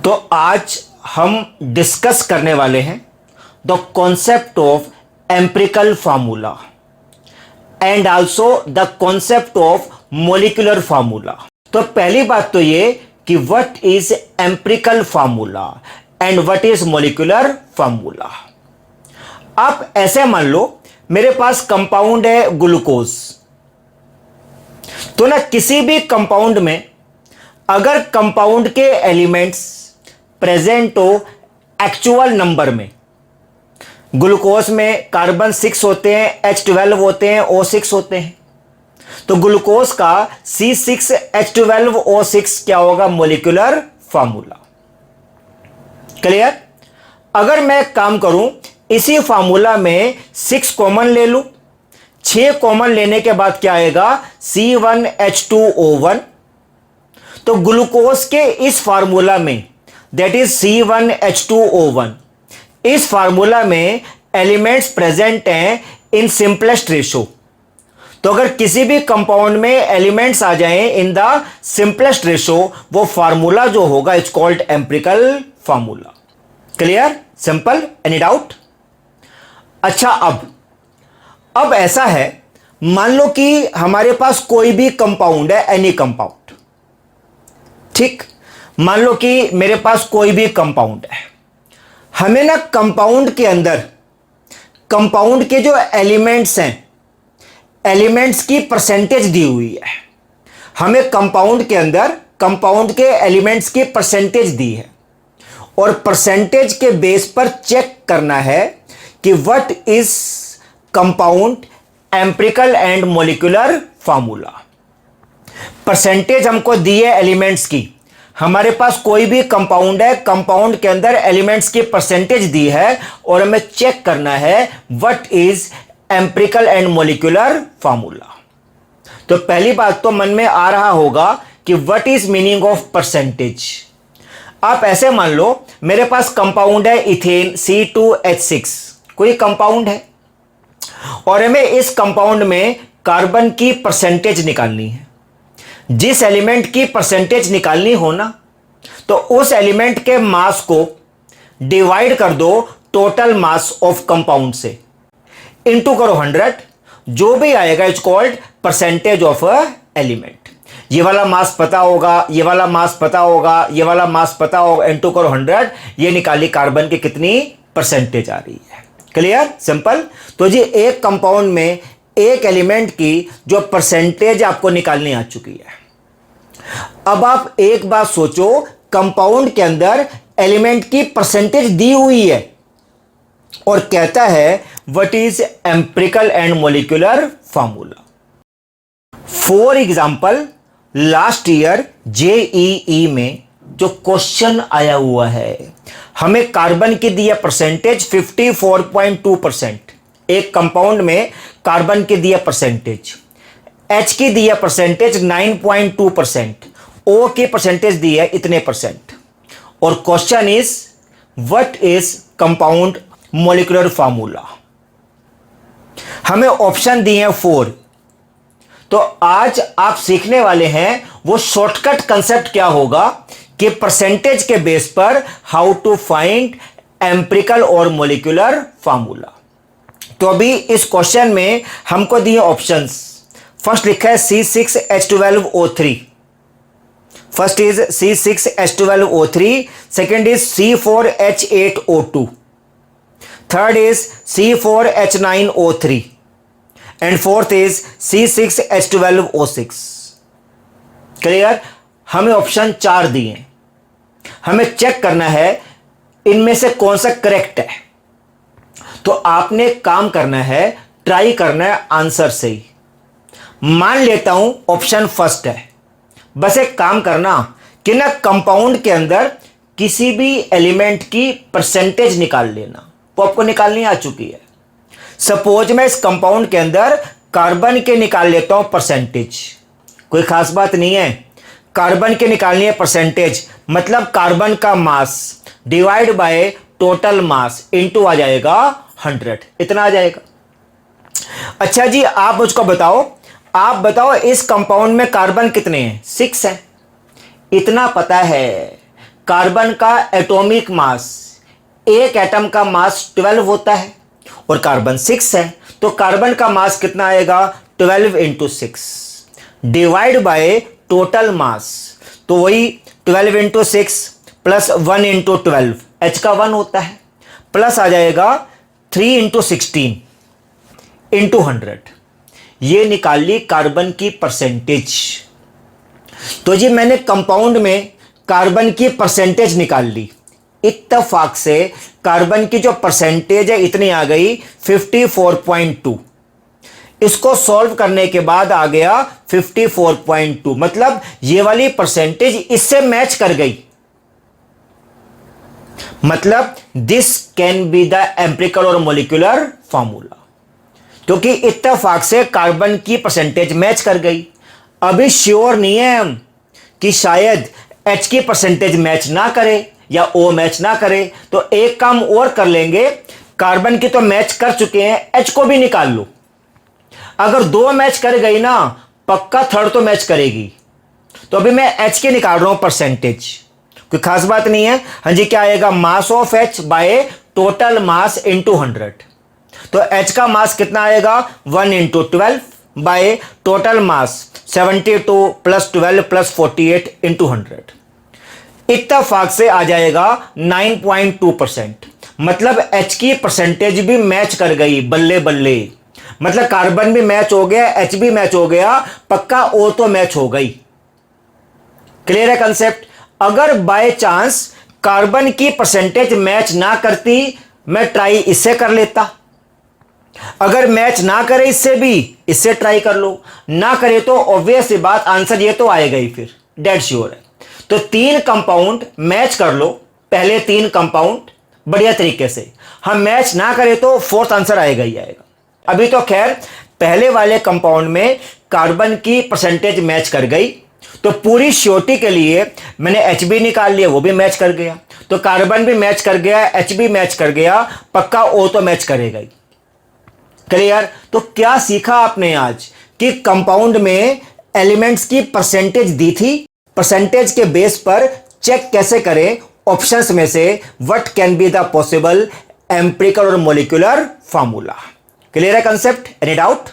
तो आज हम डिस्कस करने वाले हैं the concept of empirical formula and also the concept of molecular formula. तो पहली बात तो ये कि what is empirical formula and what is molecular formula. आप ऐसे मान लो मेरे पास कंपाउंड है ग्लूकोज, तो ना किसी भी कंपाउंड में अगर कंपाउंड के एलिमेंट्स प्रेजेंट हो एक्चुअल नंबर में, ग्लूकोज में कार्बन 6 होते हैं, H12 होते हैं, O6 होते हैं, तो ग्लूकोज का C6H12O6 क्या होगा? Molecular formula. क्लियर? अगर मैं काम करूं इसी फार्मूला में 6 कॉमन ले लूं, 6 कॉमन लेने के बाद क्या आएगा? C1H2O1। तो ग्लूकोज के इस फार्मूला में दैट इज C1H2O1, इस फार्मूला में एलिमेंट्स प्रेजेंट हैं इन सिंपलेस्ट रेशो। तो अगर किसी भी कंपाउंड में एलिमेंट्स आ जाएं इन द सिंपलेस्ट रेशो, वो फार्मूला जो होगा it's called empirical formula. Clear? Simple? Any doubt? अच्छा, अब ऐसा है, मान लो कि हमारे पास कोई भी कंपाउंड है, एनी कंपाउंड, ठीक? मान लो कि मेरे पास कोई भी कंपाउंड है, हमें ना कंपाउंड के अंदर कंपाउंड के जो एलिमेंट्स हैं, एलिमेंट्स की परसेंटेज दी हुई है। हमें कंपाउंड के अंदर कंपाउंड के एलिमेंट्स की परसेंटेज दी है और परसेंटेज के बेस पर चेक करना है कि what is compound empirical and molecular formula. Percentage हमको दी है एलिमेंट्स की, हमारे पास कोई भी कंपाउंड है, कंपाउंड के अंदर एलिमेंट्स की परसेंटेज दी है और हमें चेक करना है what is empirical and molecular formula. तो पहली बात तो मन में आ रहा होगा कि what is meaning of percentage. आप ऐसे मान लो मेरे पास कंपाउंड है इथेन C2H6, कोई कंपाउंड है और हमें इस कंपाउंड में कार्बन की परसेंटेज निकालनी है। जिस एलिमेंट की परसेंटेज निकालनी हो ना, तो उस एलिमेंट के मास को डिवाइड कर दो टोटल मास ऑफ कंपाउंड से, इनटू करो 100, जो भी आएगा it's called percentage of a element. ये वाला मास पता होगा, ये वाला मास पता होगा, ये वाला मास पता होगा, इनटू करो 100, ये निकाली कार्बन की कितनी परसेंटेज आ रही है। क्लियर? सिंपल? तो जी एक कंपाउंड में एक एलिमेंट की जो परसेंटेज आपको निकालनी आ चुकी है। अब आप एक बात सोचो, कंपाउंड के अंदर एलिमेंट की परसेंटेज दी हुई है और कहता है what is empirical and molecular formula. For example, last year JEE में जो क्वेश्चन आया हुआ है, हमें कार्बन की दिया परसेंटेज 54.2%, एक कंपाउंड में कार्बन की दिया परसेंटेज, H की दिया परसेंटेज 9.2%, O की परसेंटेज दी है इतने परसेंट, और question is what is compound molecular formula. हमें ऑप्शन दिए हैं 4। तो आज आप सीखने वाले हैं वो शॉर्टकट कंसेप्ट क्या होगा कि परसेंटेज के बेस पर हाउ टू फाइंड एम्पिरिकल और मॉलिक्यूलर फार्मूला। तो अभी इस क्वेश्चन में हमको दिए ऑप्शंस। फर्स्ट लिखा है C6H12O3, first is C6H12O3, second is C4H8O2, third is C4H9O3 and fourth is C6H12O6। Clear? हमें ऑप्शन 4 दिए, हमें चेक करना है इनमें से कौन सा करेक्ट है। तो आपने काम करना है, ट्राई करना है आंसर से ही। मान लेता हूं ऑप्शन फर्स्ट है, बस एक काम करना कि ना कंपाउंड के अंदर किसी भी एलिमेंट की परसेंटेज निकाल लेना, वो आपको निकालनी आ चुकी है। सपोज मैं इस कंपाउंड के अंदर कार्बन के निकाल लेता हूं परसेंटेज, कोई खास बात नहीं है, कार्बन के निकालनी है परसेंटेज, मतलब कार्बन का mass divide by total mass into आ जाएगा 100, इतना आ जाएगा। अच्छा जी, आप मुझको बताओ, आप बताओ इस कंपाउंड में कार्बन कितने हैं? 6 है, इतना पता है। कार्बन का एटॉमिक मास, एक एटम का मास 12 होता है और कार्बन 6 है, तो कार्बन का मास कितना आएगा 12 इंटू 6 डिवाइड बाय टोटल मास, तो वही 12 इंटू 6 प्लस 1 इंटू 12, एच का 1 होता है, प्लस आ जाएगा 3 इंटू 16 इंटू 100, ये निकाल ली कार्बन की परसेंटेज। तो जी मैंने कंपाउंड में कार्बन की परसेंटेज निकाल ली, इत्तेफाक से कार्बन की जो परसेंटेज है इतनी आ गई 54.2। इसको सॉल्व करने के बाद आ गया 54.2, मतलब ये वाली परसेंटेज इससे मैच कर गई, मतलब this can be the empirical और मॉलिक्यूलर फार्मूला, क्योंकि इत्तेफाक से कार्बन की परसेंटेज मैच कर गई। अभी श्योर नहीं है हम कि शायद H की परसेंटेज मैच ना करे या O मैच ना करे, तो एक काम और कर लेंगे, कार्बन की तो मैच कर चुके हैं, H को भी निकाल लो। अगर 2 मैच कर गई ना, पक्का थर्ड तो मैच करेगी। तो अभी मैं H की निकाल रहा हूं परसेंटेज, कोई खास बात नहीं है। हाँ जी, क्या आएगा mass of H bye total mass into 100, तो H का मास कितना आएगा 1 इंटू 12 बाय टोटल मास 72 प्लस 12 प्लस 48 इंटू 100, इत्तेफाक से आ जाएगा 9.2%, मतलब H की परसेंटेज भी मैच कर गई, बल्ले बल्ले, मतलब कार्बन भी मैच हो गया, H भी मैच हो गया, पक्का O तो मैच हो गई। क्लियर है कंसेप्ट। अगर बाय चांस कार्बन की परसेंटेज मैच ना करती, मैं ट्राई इससे कर लेता, अगर मैच ना करे इससे भी, इससे ट्राई कर लो, ना करे तो ऑब्वियस सी बात आंसर ये तो आएगा ही, फिर डेड श्योर है। तो 3 कंपाउंड मैच कर लो, पहले 3 कंपाउंड बढ़िया तरीके से, हम मैच ना करे तो फोर्थ आंसर आएगा ही आएगा। अभी तो खैर पहले वाले कंपाउंड में कार्बन की परसेंटेज मैच कर गई, तो पूरी श्योरिटी के लिए मैंने H भी निकाल लिया, वो भी मैच कर गया, तो कार्बन भी मैच कर गया, H भी मैच कर गया, पक्का O तो मैच करेगा ही। क्लियर। तो क्या सीखा आपने आज कि कंपाउंड में एलिमेंट्स की परसेंटेज दी थी, परसेंटेज के बेस पर चेक कैसे करें ऑप्शंस में से what can be the possible empirical और मॉलिक्यूलर फार्मूला। क्लियर है कंसेप्ट, एनी डाउट?